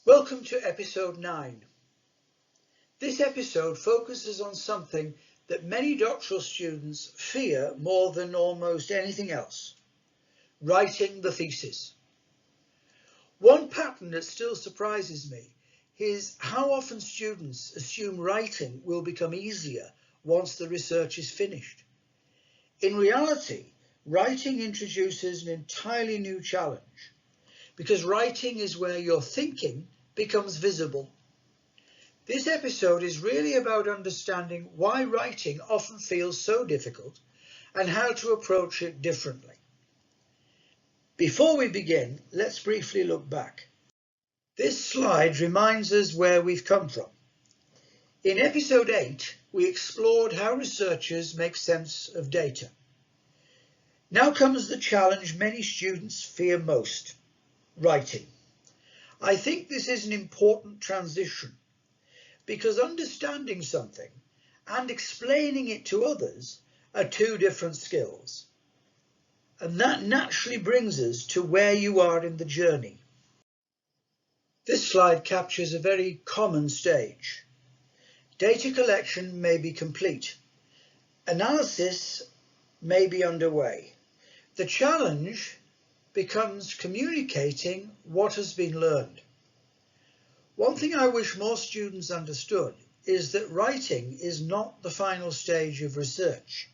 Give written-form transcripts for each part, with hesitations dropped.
Welcome to episode 9. This episode focuses on something that many doctoral students fear more than almost anything else: writing the thesis. One pattern that still surprises me is how often students assume writing will become easier once the research is finished. In reality, writing introduces an entirely new challenge, because writing is where your thinking becomes visible. This episode is really about understanding why writing often feels so difficult and how to approach it differently. Before we begin, let's briefly look back. This slide reminds us where we've come from. In episode 8, we explored how researchers make sense of data. Now comes the challenge many students fear most: writing. I think this is an important transition, because understanding something and explaining it to others are two different skills. And that naturally brings us to where you are in the journey. This slide captures a very common stage. Data collection may be complete. Analysis may be underway. The challenge becomes communicating what has been learned. One thing I wish more students understood is that writing is not the final stage of research.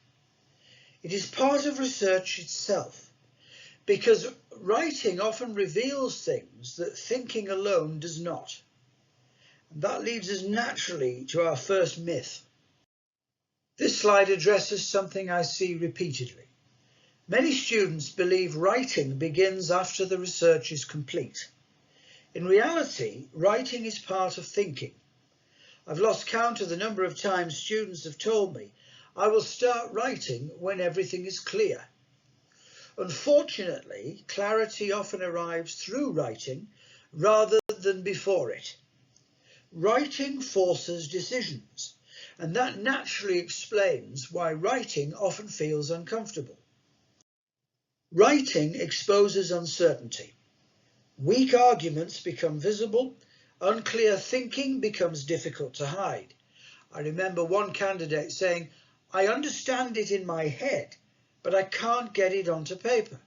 It is part of research itself, because writing often reveals things that thinking alone does not. And that leads us naturally to our first myth. This slide addresses something I see repeatedly. Many students believe writing begins after the research is complete. In reality, writing is part of thinking. I've lost count of the number of times students have told me, "I will start writing when everything is clear." Unfortunately, clarity often arrives through writing rather than before it. Writing forces decisions, and that naturally explains why writing often feels uncomfortable. Writing exposes uncertainty. Weak arguments become visible. Unclear thinking becomes difficult to hide. I remember one candidate saying, "I understand it in my head, but I can't get it onto paper."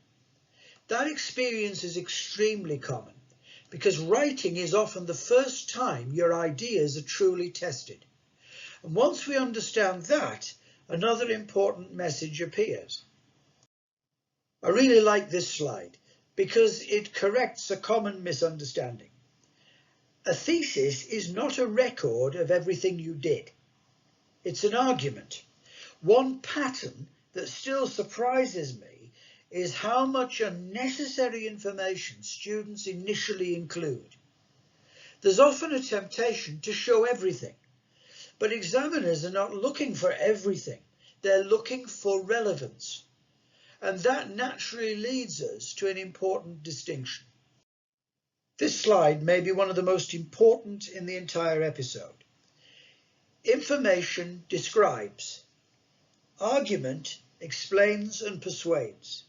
That experience is extremely common, because writing is often the first time your ideas are truly tested. And once we understand that, another important message appears. I really like this slide because it corrects a common misunderstanding. A thesis is not a record of everything you did. It's an argument. One pattern that still surprises me is how much unnecessary information students initially include. There's often a temptation to show everything, but examiners are not looking for everything. They're looking for relevance. And that naturally leads us to an important distinction. This slide may be one of the most important in the entire episode. Information describes. Argument explains and persuades.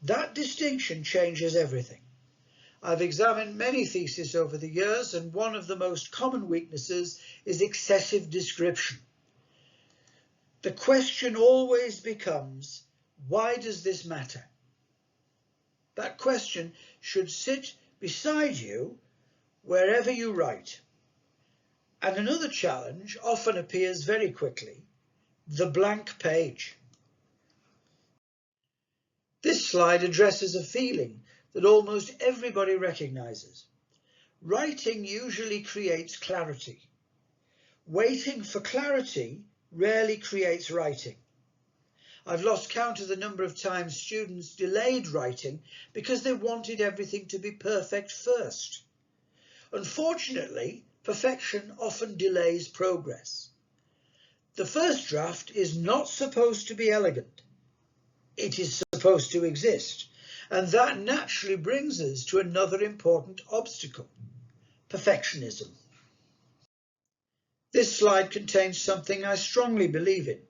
That distinction changes everything. I've examined many theses over the years, and one of the most common weaknesses is excessive description. The question always becomes, why does this matter? That question should sit beside you wherever you write. And another challenge often appears very quickly: the blank page. This slide addresses a feeling that almost everybody recognizes. Writing usually creates clarity. Waiting for clarity rarely creates writing. I've lost count of the number of times students delayed writing because they wanted everything to be perfect first. Unfortunately, perfection often delays progress. The first draft is not supposed to be elegant. It is supposed to exist. And that naturally brings us to another important obstacle: perfectionism. This slide contains something I strongly believe in.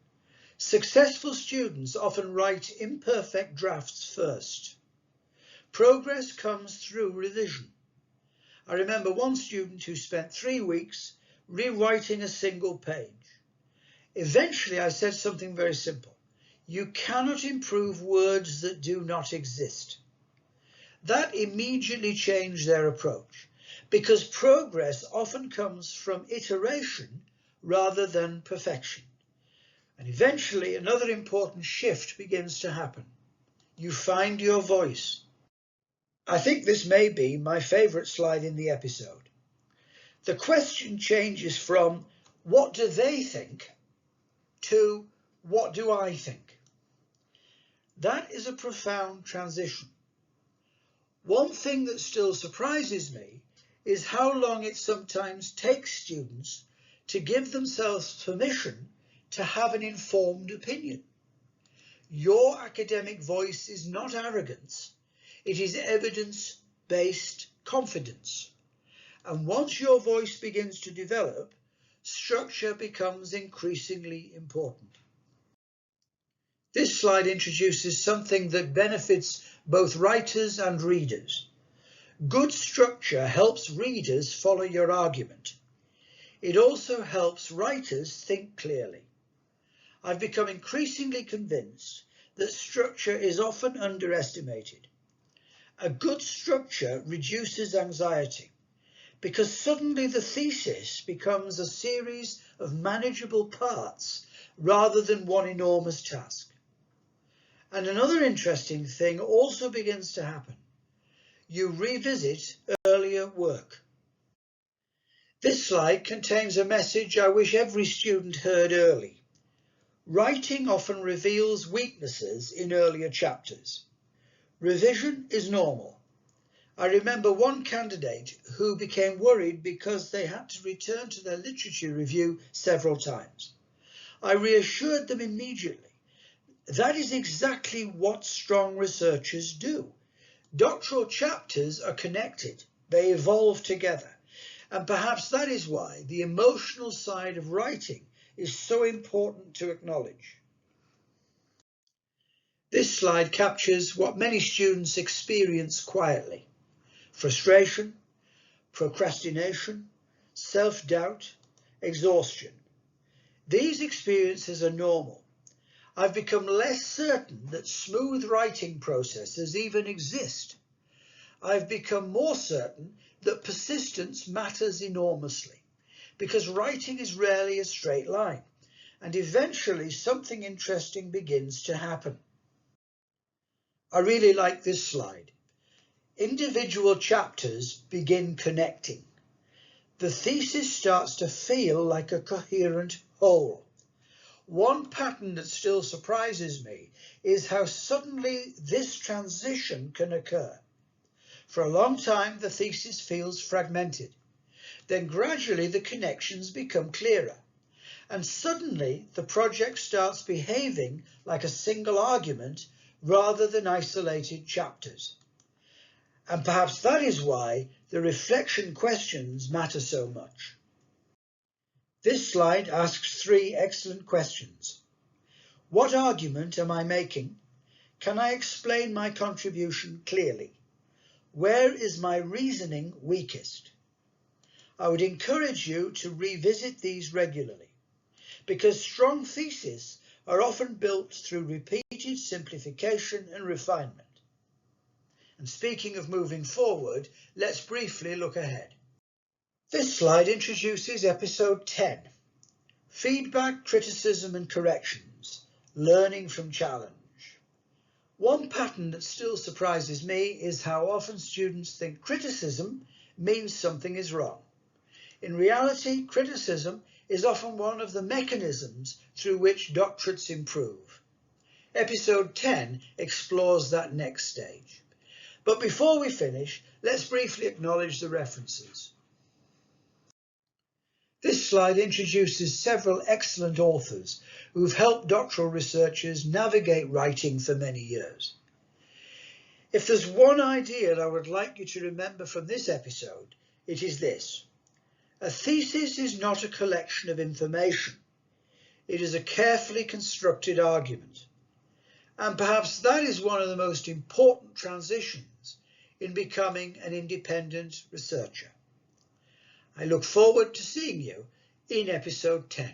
Successful students often write imperfect drafts first. Progress comes through revision. I remember one student who spent 3 weeks rewriting a single page. Eventually I said something very simple. You cannot improve words that do not exist. That immediately changed their approach, because progress often comes from iteration rather than perfection. And eventually another important shift begins to happen. You find your voice. I think this may be my favourite slide in the episode. The question changes from what do they think to what do I think? That is a profound transition. One thing that still surprises me is how long it sometimes takes students to give themselves permission to have an informed opinion. Your academic voice is not arrogance, it is evidence-based confidence. And once your voice begins to develop, structure becomes increasingly important. This slide introduces something that benefits both writers and readers. Good structure helps readers follow your argument. It also helps writers think clearly. I've become increasingly convinced that structure is often underestimated. A good structure reduces anxiety because suddenly the thesis becomes a series of manageable parts rather than one enormous task. And another interesting thing also begins to happen. You revisit earlier work. This slide contains a message I wish every student heard early. Writing often reveals weaknesses in earlier chapters. Revision is normal. I remember one candidate who became worried because they had to return to their literature review several times. I reassured them immediately. That is exactly what strong researchers do. Doctoral chapters are connected, they evolve together, and perhaps that is why the emotional side of writing is so important to acknowledge. This slide captures what many students experience quietly: frustration, procrastination, self-doubt, exhaustion. These experiences are normal. I've become less certain that smooth writing processes even exist. I've become more certain that persistence matters enormously, because writing is rarely a straight line, and eventually something interesting begins to happen. I really like this slide. Individual chapters begin connecting. The thesis starts to feel like a coherent whole. One pattern that still surprises me is how suddenly this transition can occur. For a long time, the thesis feels fragmented. Then gradually the connections become clearer. And suddenly the project starts behaving like a single argument rather than isolated chapters. And perhaps that is why the reflection questions matter so much. This slide asks 3 excellent questions. What argument am I making? Can I explain my contribution clearly? Where is my reasoning weakest? I would encourage you to revisit these regularly, because strong theses are often built through repeated simplification and refinement. And speaking of moving forward, let's briefly look ahead. This slide introduces episode 10, Feedback, Criticism and Corrections, Learning from Challenge. One pattern that still surprises me is how often students think criticism means something is wrong. In reality, criticism is often one of the mechanisms through which doctorates improve. Episode 10 explores that next stage. But before we finish, let's briefly acknowledge the references. This slide introduces several excellent authors who've helped doctoral researchers navigate writing for many years. If there's one idea I would like you to remember from this episode, it is this. A thesis is not a collection of information. It is a carefully constructed argument. And perhaps that is one of the most important transitions in becoming an independent researcher. I look forward to seeing you in episode 10.